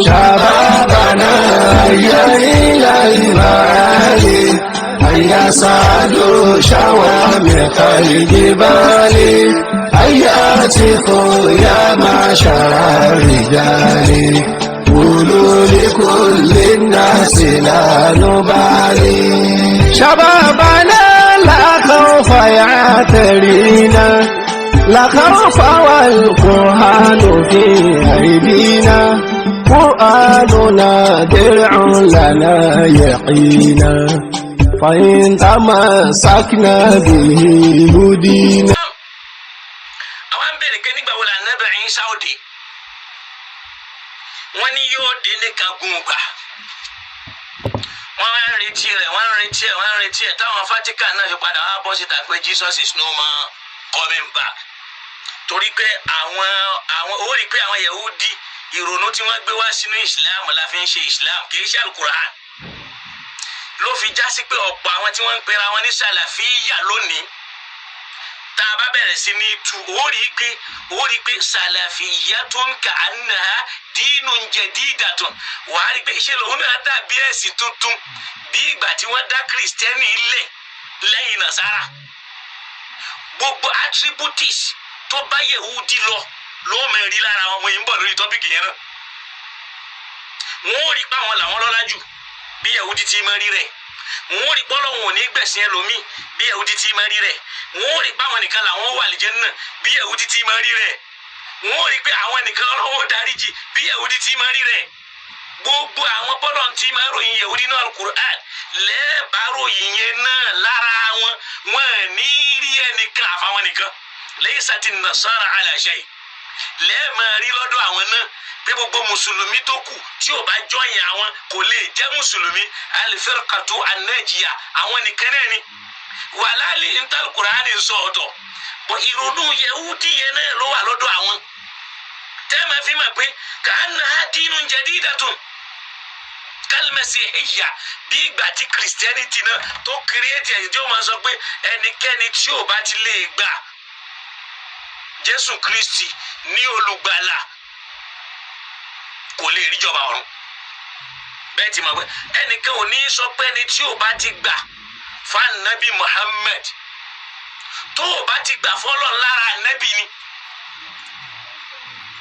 شبابنا هيا إلى المعالي هيا صعدوا شوامخ الجبال هيا اتقوا يا معشر الرجال قولوا لكل الناس لا نبالي شبابنا لا خوف يعترينا لا خوف والقرآن في أيدينا قرآننا درع لنا يقينا فإن تمسكنا به هدينا. àwọn béèrè pé nígbà wo la Ànábì Ìsá ó dé wọ́n ní yóò dé nìkan gùngbà wọ́n ń retí rẹ̀ táwọn Vatican náà fi padà wá bọ́ síta pé Jesus is no more coming back torí pé àwọn ó rí pé àwọn Yahudi ìrònú tí wọ́n gbé wá sínú Islam la fi ń ṣe Islam kì í ṣe Al-Qur'an ló fi já sí pé ọ̀pọ̀ àwọn tí wọ́n ń pera wọn ní Salafiyya lónìí tá a bá bẹ̀rẹ̀ sí ní tu ó rí pé Salafiyyatun ka'annaha dinun jadidatun wàá rí pé iṣẹ́ lòun náà dàbí ẹ̀sìn tuntun bí ìgbà tí wọ́n dá Kìrìsìtẹ́nì ilẹ̀ lẹ́yìn Nàsárà gbogbo attributes tó bá Yehudi ló mẹ́rin lára àwọn ọmọ yìí ń bọ̀ lórí tọ́pìkì yẹn náà wọ́n ò rí pé àwọn làwọn lọ́lá jù bí Yehudi ti máa rí rẹ̀ wọ́n ò rí pé Ọlọ́run ò ní gbẹ̀sìn ẹlòmíì bí Yehudi ti máa rí rẹ̀ wọ́n ò rí pé àwọn nìkan làwọn wà l'Áljannà bí Yehudi ti máa rí rẹ̀ wọ́n ò rí pé àwọn nìkan Ọlọ́run ò dáríjì bí Yehudi ti máa rí rẹ̀ gbogbo àwọn bọ́lọ̀ tí máa ròyìn Yehudi náà Al-Qur'an lẹ́ẹ̀bá ròyìn yẹn náà lára wọn ní rí ẹnìkan àfàwọn nìkan laysati an-nasara ala shay lẹ́ẹ̀mọ̀ rí lọ́dọ̀ àwọn náà pé gbogbo mùsùlùmí tó kù tí ò bá jọyìn àwọn kò lè jẹ́ mùsùlùmí al-firqatu an-najiya àwọn nìkan náà ni wàláàlì intal Qur'ani sọ ọ̀tọ̀ bọ̀ ìrònú Yehudi yẹn náà ló wà lọ́dọ̀ àwọn tẹ́ẹ̀mọ̀ fi mọ̀ pé ka'annaha dinun jadidatun kal-masihiyya bí ìgbà tí Christianity náà tó kírẹ́ẹ̀tì ẹ̀sìn tí ó máa sọ pé ẹnikẹ́ni tí ò bá ti lè gbà Jésù Kristi ní olùgbàlà kò lè ríjọba ọ̀run bẹ́ẹ̀ ti mọ̀ pé ẹnìkan ò ní sọ pé ẹni tí ò bá ti gbà fún Ànábì Muhammad tó ò bá ti gbà fọ́lọ́run lára Ànábì ni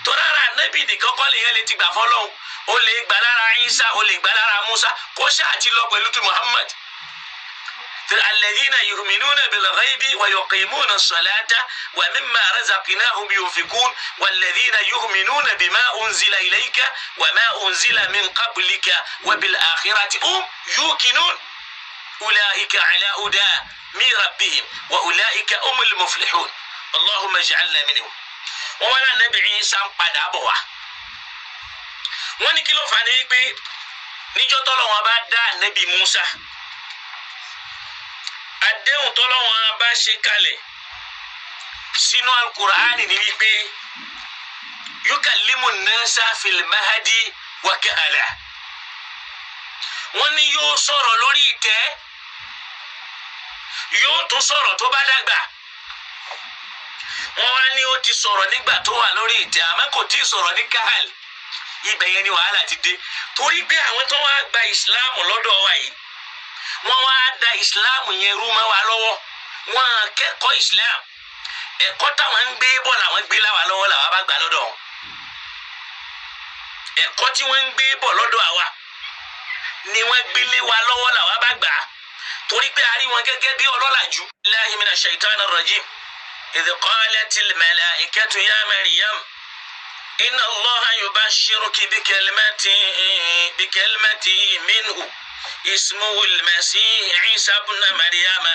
tó lára Ànábì nìkan kọ́ lèyàn lè ti gbà fọ́lọ́run ó lè gbà lára Isa ó lè gbà lára Musa kó ṣáà ti lọ pẹ̀lú ti Muhammad. الذين يؤمنون بالغيب ويقيمون الصلاة ومما رزقناهم ينفقون والذين يؤمنون بما أنزل إليك وما أنزل من قبلك وبالآخرة هم يوقنون أولئك على هدى من ربهم وأولئك هم المفلحون اللهم اجعلنا منهم. وأنا النبي عيسى قد أبوه ونكلو فانيك níjọ́ t'Ọlọ́run bá dá Ànábì Musa àdéhùn t'Ọlọ́run bá ṣe kalẹ̀ sínú Al-Qur'ani ni wípé yukallimu an-nasa fil mahdi wa kahla wọ́n ní yóò sọ̀rọ̀ lórí ìtẹ́ yóò tún sọ̀rọ̀ tó bá dàgbà wọ́n wá ní ó ti sọ̀rọ̀ nígbà tó wà lórí ìtẹ́ àmọ́ kò tí ì sọ̀rọ̀ ní kahal ibẹ̀ yẹn ni wàhálà ti dé torí pé àwọn tó wá gba ìsìláàmù lọ́dọ̀ wa yìí wọ́n wá da ìsìláàmù yẹn rú mọ́ wa lọ́wọ́ wọ́n kẹ́kọ̀ọ́ ìsìláàmù ẹ̀kọ́ táwọn ń gbé bọ̀ làwọn gbé láwa lọ́wọ́ làwa bá gbà lọ́dọ̀ wọn ẹ̀kọ́ tí wọ́n ń gbé bọ̀ lọ́dọ̀ àwa ni wọ́n gbélé wa lọ́wọ́ làwa bá gbà torí pé a rí wọn gẹ́gẹ́ bí ọlọ́làjú. Billahi minash shaitanir rajim idh qalatil malaikatu ya Maryam inna Allaha yubashshiruki bikalimatin minhu ismuhu al-masih Isa ibn Maryama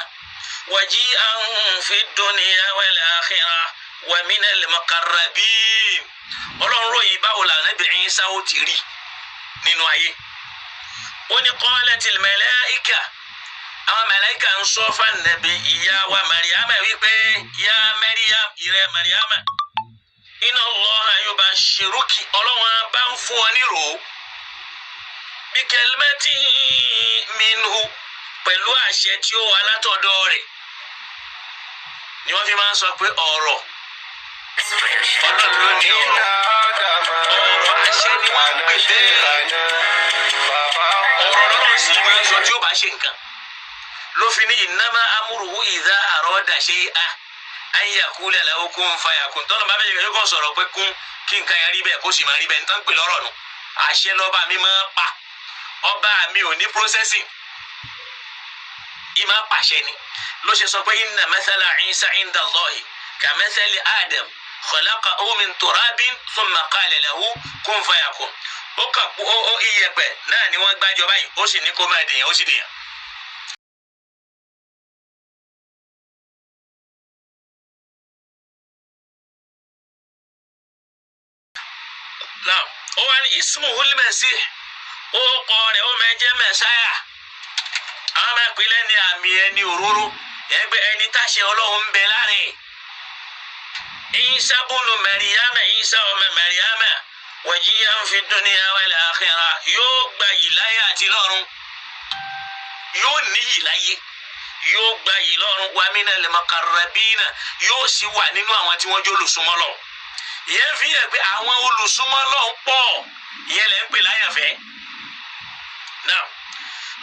waji'an fid dunya wal akhirah wa minal muqarrabin. Ọlọ́run ròyìn báwo la Ànábì Ìsá ó ti rí nínú ayé ó ní qalatil malaika àwọn màláíkà ń sọ fún Ànábì ìyá wa Maryama wípé ya Maryam ìrẹ Maryama inna Allaha yubashshiruki Ọlọ́run bá ń fún ọ nírò bí kalimati minhu pẹ̀lú àṣẹ tí ó wà látọ̀dọ̀ rẹ̀ ni wọ́n fi máa ń sọ pé ọ̀rọ̀ ọlọ́run ló ní ọ̀rọ̀ àṣẹ ni wọ́n ń pè bẹ́ẹ̀ ọ̀rọ̀ lọ́rọ̀ sì máa ń sọ tí ó bá ṣe nǹkan ló fi ní innama amruhu idha arada shay'an an yaqula lahu kun fayakun tọ́lọ̀ bá bẹ́ẹ̀ yẹ kó sọ̀rọ̀ pé kún kí nǹkan yẹn rí bẹ́ẹ̀ kó sì máa rí bẹ́ẹ̀ nítorí pé lọ́rọ̀ nù àṣẹ lọ́ba mi máa pa ọba mi ò ní processing ìmọ̀ pàṣẹ ni ló ṣe sọ pé inna mathala Isa inda Allahi ka mathali Adam khalaqahu min turabin thumma qala lahu kun fayakun ó kà ó iyẹ̀pẹ̀ náà ni wọ́n gbájọ báyìí ó sì ní kó máa dèèyàn ó sì dèèyàn. náà ó wà ní ismuhul Masih ó kọ rẹ̀ ó máa jẹ́ Mẹ́sáyà àwọn máa pè lẹ́ni àmì ẹni òróró ẹgbẹ́ ẹni táṣẹ Ọlọ́run ń bẹ láre Isa bunu Maryama Isa ọmọ Maryama wajiyan fi dunya wal akhirah yóò gba yìí láyé àti lọ́run yóò níyì láyé yóò gba yìí lọ́run wa minal muqarrabina yóò sì wà nínú àwọn tí wọ́n jẹ́ olùsúnmọ́ lọ ìyẹn fi hàn pé àwọn olùsúnmọ́ lọ ń pọ̀ ìyẹn lẹ́ ń pè láyànfẹ́ náà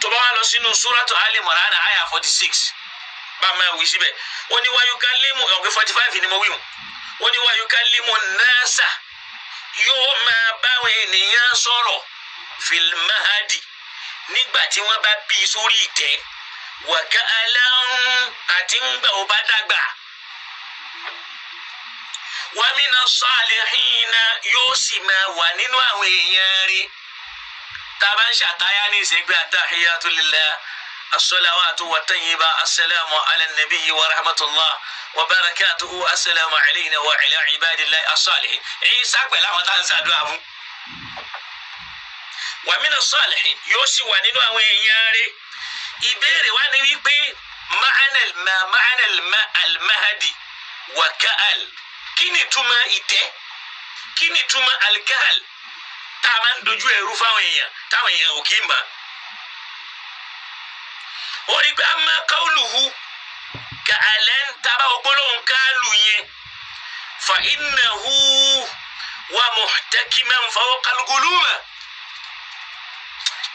tó bá wà lọ sínú suratu Ali Imran àyà 46 bá máa wí síbẹ̀ ó ní wa yukallimu ọ̀gbẹ́ 45 ni mo wí ó ní wa yukallimu nasa yóò máa báwọn ènìyàn sọ̀rọ̀ fil mahadi nígbà tí wọ́n bá bí sórí ìtẹ́ wa ka'alan àti ńgbà ó bá dàgbà wa mina salihina yóò sì máa wà nínú àwọn èèyàn rí tàbá ń ṣàtáyà ní ìsìnkú attahiyatu lillah as-salawatu wa tayyiba assalamu ala nabiyyi wa rahmatullah wa barakatuhu assalamu alayna wa ala ibadillahi as-salihin èyí sàpẹ̀lá àwọn tá ń ṣàdúrà fún. wa mina salihin yóò sì wà nínú àwọn èèyàn rí ìbéèrè wa ni wípé ma'ana al-mahdi wa ka'al kí ni túmọ̀ ìtẹ́ kí ni túmọ̀ al-kahal tá a máa ń dojú ẹrú fáwọn èèyàn táwọn èèyàn ò kí ń bá ó rí pé a máa qawluhu ka'alan tábà ògbólóhùn káàlù yẹn fa innahu wa muhtakiman fawqa al-guluma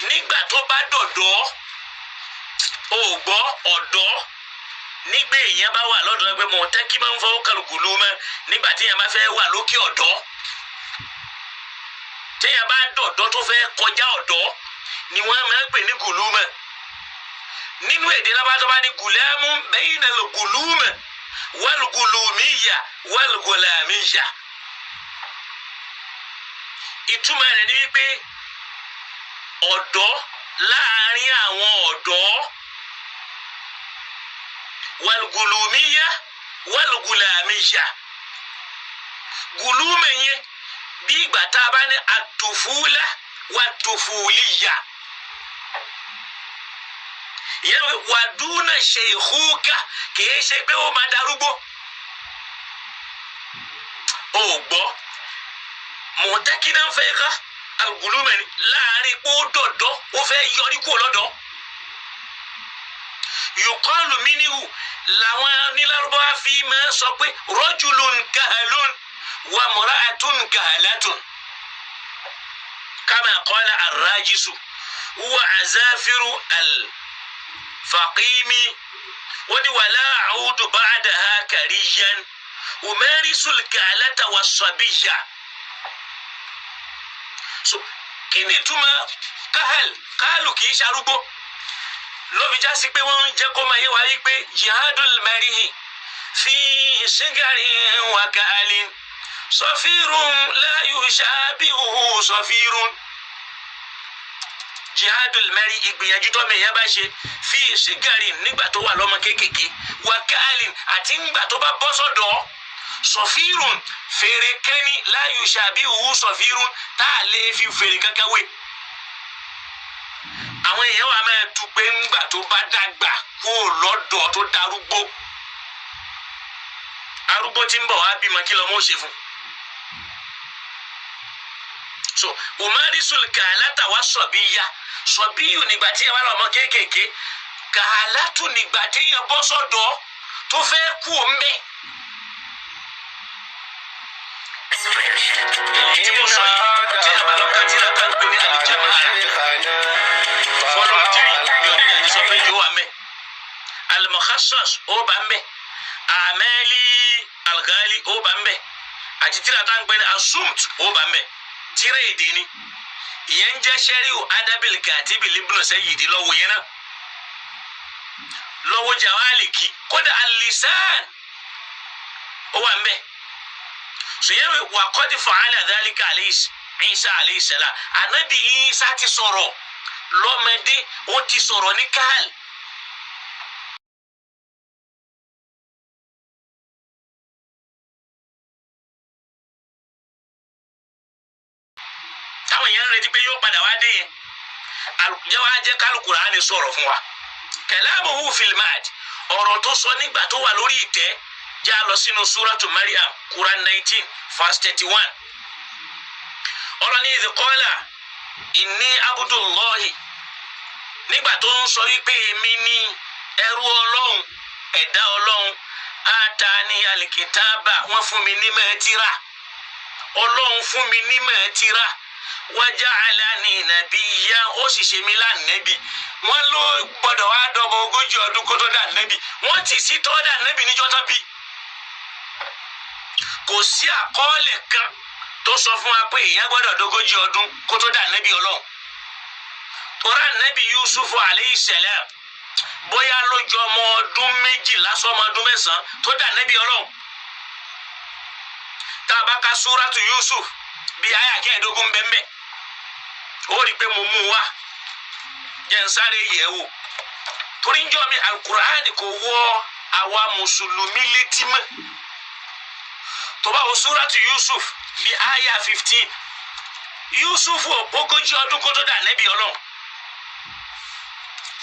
nígbà tó bá dọ̀dọ̀ ó gbọ́ ọ̀dọ́ nígbà èèyàn bá wà lọ́dọ̀ ẹgbẹ́ muhtakiman fawqa al-guluma nígbà tí èèyàn bá fẹ́ wà lókè ọ̀dọ́ téèyàn bá dọ̀dọ̀ tó fẹ́ kọjá ọ̀dọ́ ni wọ́n máa ń pè ní gùlúmà nínú èdè lábàtọ́ bá ní gùlámù bayna al-guluma wal-gulumiyya wal-gulamiyya ìtumọ̀ rẹ̀ ni wípé ọ̀dọ́ láàrin àwọn ọ̀dọ́ wal-gulumiyya wal-gulamiyya gùlúmà yẹn bí ìgbà tá a bá ní àtòfúlá wà tòfúlíyà yẹn wà dúnà ṣe ìhúkà kìí ṣe pé ó máa darúgbó ó gbọ́ mọ̀tẹ́kínà ń fẹ́ ká àgùlùmẹ̀ láàrin pé ó dọ̀dọ̀ ó fẹ́ yọrí kúrò lọ́dọ̀ yùkọ́lù mínírù làwọn onílárúbáwá fi máa sọ pé rọ́jùlùn kahalun wa mura'atun kahalatun kama qala ar-rajisu huwa azafiru al-faqimi wani wala a'udu ba'daha kariyan umarisul kahalata was-sabiyya so kini tuma kahalu kì í ṣarúgbó ló fi já sí pé wọ́n ń jẹ́ kó máa yé wa yí pé jihadul marihi fi sigari wa ka'alin sọfírun la yushabihu sọfírun jihadul mari ìgbìyànjú tó mẹyàn bá ṣe fi sigari nígbà tó wà lọ́mọ kéékèèké wa ka'alin àti nígbà tó bá bọ́ sọ́dọ̀ sọfírun fèrè kẹ́ni la yushabihu sọfírun tá a lè fi fèrè kankan wé àwọn èèyàn wa máa dúpẹ́ ńgbà tó bá dàgbà kó lọ́dọ̀ tó darúgbó arúgbó tí ń bọ̀ wá bímọ kí lọ́mọ ó ṣe fún so umarisul kàhálàtà wá sọ̀bíyà sọ̀bíyù nígbà tí yẹn wá lọ́mọ kéékèèké kàhálàtù nígbà tí yẹn bọ́ sọ́dọ̀ tó fẹ́ kú òǹbẹ tí mo sọ yìí tí a bá lọ ká tíra ká ń pè ní alìjẹ́mà fọlọ́ tírì yóò ní àti sọ pé yóò wà mẹ́ al-Mukhassas ó bá ń bẹ́ Amali al-Ghali ó bá ń bẹ́ àti tíra tá ń pè ní As-Sumt ó bá ń bẹ́ tíra èdè ni ìyẹn ń jẹ́ sẹ́ríù Adabil Katib Ibn Sayyid lọ́wọ́ yẹn náà lọ́wọ́ Jawaliki kódà al-Lisan ó wà ń bẹ́ sèyẹn wà kọ́dí fa'ala dhalika Isa alayhi salam anabi Isa ti sọ̀rọ̀ lọ́mọdé ó ti sọ̀rọ̀ ní káàl. táwọn yẹn ń retí pé yóò padà wá dé yẹn wá jẹ́ kálukùránì sọ̀rọ̀ fún wa kalamuhu fil mahd ọ̀rọ̀ tó sọ nígbà tó wà lórí ìtẹ́ já lọ sínú suratu Maryam Quran 19 verse 31 ọ̀rọ̀ ní idh qala inni abdullahi nígbà tó ń sọ wípé èmi ní ẹrú ọlọ́run ẹ̀dá ọlọ́run atani alikitaba wọ́n fún mi ní mẹ́tírà ọlọ́run fún mi ní mẹ́tírà waja'alani nabiyya ó sì ṣe mí lánàbì wọ́n ló gbọ́dọ̀ wá dọ́mọ 40 ọdún kó tó dà nẹ́bì wọ́n ti sí tọ́ dà nẹ́bì níjọ́ tán bí kò sí àkọọ́lẹ̀ kan tó sọ fún wa pé èèyàn gbọ́dọ̀ dógójì ọdún kó tó dà nẹ́bì ọlọ́run tora nẹ́bì Yusufu alayhi salam bóyá lójú ọmọ ọdún 12 sọmọ ọdún 9 tó dà nẹ́bì ọlọ́run tá a bá ka súrátù Yusuf bí àyà kẹ́ẹ̀dógún bẹ́ẹ̀ ó rí i pé mo mú wa jẹ́ n sáré yẹ̀ wò torí njọ́ mi alukur'an kò wọ àwa mùsùlùmí létí mọ́ tó bá wo súrátù Yusuf bí àyà 15 Yusuf ogójì ọdún kó tó dà nẹ́bí ọlọ́run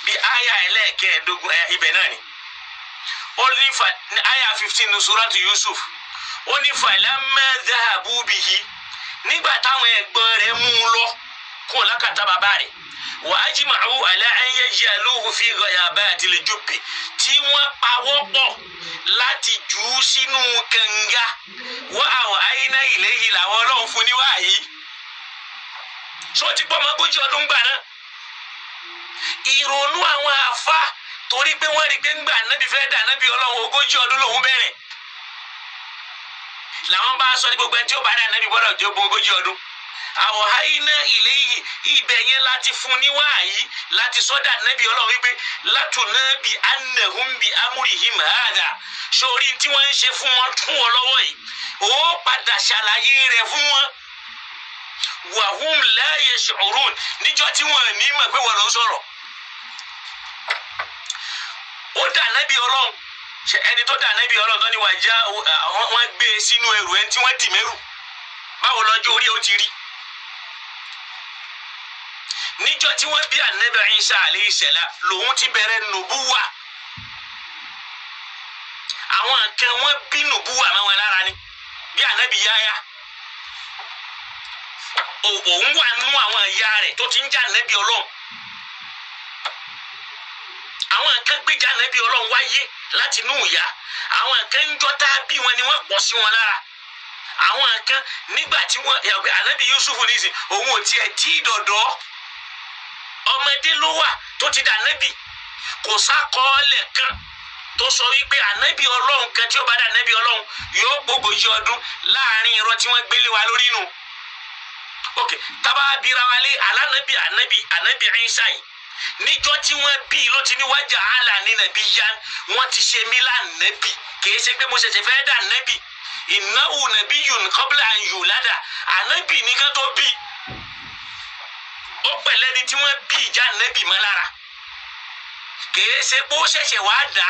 bí àyà ẹlẹ́ẹ̀kẹ́ẹ̀dógún ibẹ̀ náà ni ó ní àyà 15 ní súrátù Yusuf ó ní falamma dhahabu bihi nígbà táwọn ẹ̀gbọ́n rẹ̀ mú un lọ kó lákàtà bàbá rẹ̀ wa ajma'u ala an yaj'aluhu fi ghayabatil jubbi tí wọ́n pawọ́ pọ̀ láti jù ú sínú kànga wa awhayna ilayhi làwọn ọlọ́run fún níwáyé sọ ti pọ̀ mọ́ 40 ọdún gbà náà ìrònú àwọn àfa torí pé wọ́n rí pé ńgbà nábì fẹ́ dà nábì ọlọ́run 40 ọdún lòún bẹ̀rẹ̀ làwọn bá sọ ní gbogbo ẹni tí ó bá dà nábì gbọ́dọ̀ jẹ́ 40 ọdún àwòháyínà ilayhi ibẹ̀ yẹn láti fún níwáyé láti sọ́dà nábì ọlọ́run wípé látùnà bí annahum bí amúrihim hàdà sórí tí wọ́n ń ṣe fún wọn lọ́wọ́ yìí ó padà ṣàlàyé rẹ̀ fún wọn wàhùn la yash'urun níjọ́ tí wọ́n ní mọ̀ pé wọ́n ló ń sọ̀rọ̀ ó dà nábì ọlọ́run ẹni tó dà nábì ọlọ́run tó ní wàjá wọ́n gbé e sínú ẹrù ẹni tí wọ́n dì mẹ́rù báwo lọ́jọ́ orí ó ti rí níjọ́ tí wọ́n bí Ànábì Ìsá alayhi salam lòun ti bẹ̀rẹ̀ nùbúwà àwọn kan wọ́n bí nùbúwà mọ́ wọn lára ni bí Ànábì Yahya òun wà nínú àwọn ìyá rẹ̀ tó ti ń jà Ànábì ọlọ́run àwọn kan gbéjà Ànábì ọlọ́run wáyé láti inú ìyá àwọn kan ń jọ tá a bí wọn ni wọ́n pọ̀ sí wọn lára àwọn kan nígbà tí wọ́n Ànábì Yusuf nísìn òun ò tiẹ̀ tí dọ̀dọ̀ ọmọdé ló wà tó ti dà Ànábì kò sákọọ́lẹ̀ kan tó sọ wípé Ànábì ọlọ́run kan tí ó bá dà Ànábì ọlọ́run yóò gbógójì ọdún láàrin irọ́ tí wọ́n gbélé wa lórí nù ok tábà bíra wa lé Ànábì Ìsá yìí níjọ́ tí wọ́n bí ló ti ní waja'alani nabiyyan wọ́n ti ṣe mí lánàbì kìí ṣe pé mo ṣẹ̀ṣẹ̀ fẹ́ dà Ànábì innahu nabiyyun qabla an yulada Ànábì nìkan tó bí ó pẹ̀lẹ́ ni tí wọ́n bí ìjà Ànábì mọ́ lára kìí ṣe pé ó ṣẹ̀ṣẹ̀ wá dà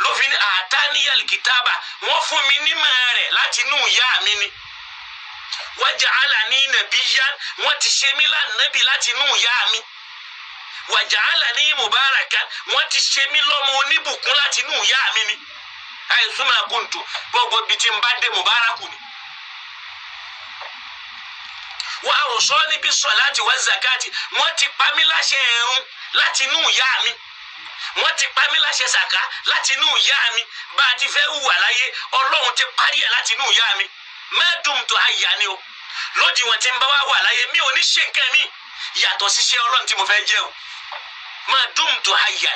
ló fi ní àtàníyàl kìtàbà wọ́n fún mi nímọ̀ rẹ̀ láti inú ìyá mi ni waja'alani nabiyyan wọ́n ti ṣe mí lánàbì láti inú ìyá mi waja'alani mubarakan wọ́n ti ṣe mí lọ́mọ oníbùkún láti inú ìyá mi ni àìsùnmọ̀ àkùntù gbogbo ibi tí n bá dé mubaraku ni. wà á sọ níbi sọ̀láàtì wà zakati wọ́n ti pa mí láṣẹ ẹ̀rún láti inú ìyá mi wọ́n ti pa mí láṣẹ sàká láti inú ìyá mi bá a ti fẹ́ hùwà láyé ọlọ́run ti parí ẹ̀ láti inú ìyá mi mẹ́ẹ̀dùmtù àyà ni o lódì wọn tí ń bá wà wà láyé mi ò ní ṣe nǹkan mi yàtọ̀ síṣẹ́ ọlọ́run tí mo fẹ́ jẹ́ o mẹ́ẹ̀dùmtù àyà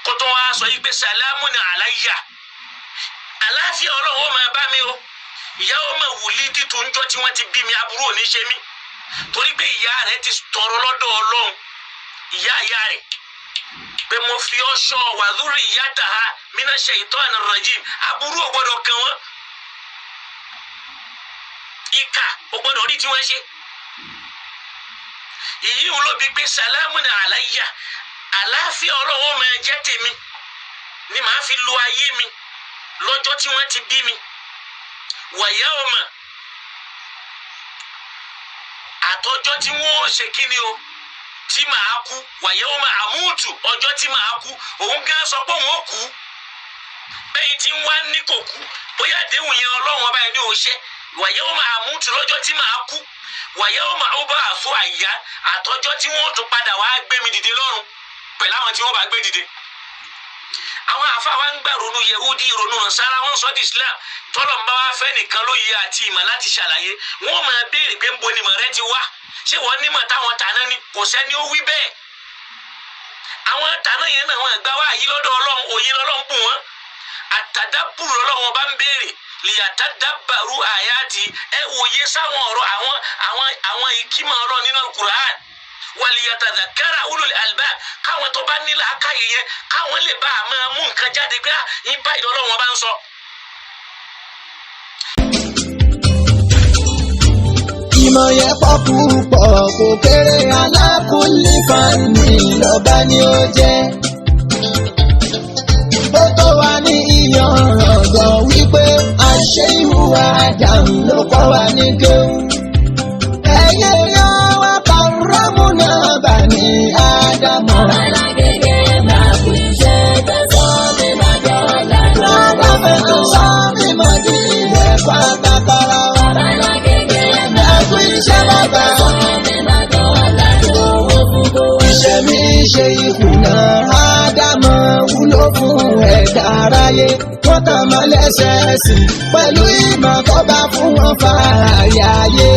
kó tó wá sọ yìí pé sàlámù ní àláyà àláfíà ọlọ́run ó máa bá mi o ìyá ó máa wùlí títún ń jọ tí wọ́n ti bí mi aburú ò ní ṣe mí torí pé ìyá rẹ̀ ti tọrọ lọ́dọ̀ ọlọ́run ìyá rẹ̀ pé mo fi ọ́ ṣọ́ wàdúrì ìyá tàá mina shaitanir rajim aburú ò gbọ́dọ̀ kàn wọ́n ìkà ò gbọ́dọ̀ rí tí wọ́n ṣe èyí ń lóbi pé sàlámù ní àláyà àláfíà ọlọ́wọ́ máa jẹ́ tèmi ni màá fi lo ayé mi lọ́jọ́ tí wọ́n ti bí mi wàyà ọmọ àtọjọ́ tí wọ́n ṣe kíni o tí màá kú wàyà ọmọ àmúùtù ọjọ́ tí màá kú òun gán sọ pé òun ó kú bẹ́ẹ̀ tí ń wá ní kò kú bóyá àdéhùn yẹn ọlọ́run ọba ẹni ò ṣe wàyà ọmọ àmúùtù lọ́jọ́ tí màá kú wàyà ọmọ ọba àfọ àyà àtọjọ́ tí wọ́n tún padà wá gbé mi dìde lọ́run pẹ̀lú àwọn tí wọ́n bá gbé dìde àwọn àfáà wa ń gbà ronú yehudi ronú nasara wọn sọ di islam tọ́lọ̀ ń bá wa fẹ́ nìkan lóye àti ìmọ̀ láti ṣàlàyé wọ́n máa béèrè pé ń bo nímọ̀ rẹ ti wá ṣé wọ́n nímọ̀ táwọn tàná ni kò sẹ́ni ó wí bẹ́ẹ̀ àwọn tàná yẹn náà wọ́n gbá wá yí lọ́dọ̀ ọlọ́run òye lọ́lọ́run bù wọ́n àtàdábùrù lọ́lọ́run bá ń béèrè lìyàtàdábàrú àyàtì ẹ wòye sáwọn ọ̀rọ̀ àwọn ìkímọ̀ ọlọ́run nínú Al-Qur'an wàlìyàtàdàkàrà ulul albab káwọn tó bá nílò akáyè yẹn káwọn lè bá a máa mú nǹkan jáde pé yín báyìí lọ́lọ́run bá ń sọ. ìmọ̀ yẹn pọ̀ púpọ̀ kò kéré alákùnlé fani lọ́ba ni ó jẹ́. ó tó wá ní ìyànràn gan wípé àṣẹ ìhùwà Ádámù ló kọ́ wa ní kéwù. ẹ̀yẹ yan wá pàrọ́mù náà bá ní Ádámù. Alágége máa kú iṣẹ́ tẹ̀sán mi máa dọ̀la lọ́dọ̀ fẹ́ sọ mi mọ̀ ní ilẹ̀ pátákárá. Alágége máa kú iṣẹ́ tẹ̀sán mi máa dọ̀la lówó fún kówó. iṣẹ́ mi ṣe ìkùnà Ádámù wúlò fún ẹ̀dá aráyé. wọ́n tàn mọ́ lẹ́sẹ̀ẹ́sì pẹ̀lú ìmọ̀ tó bá fún wọn fààyè ayé.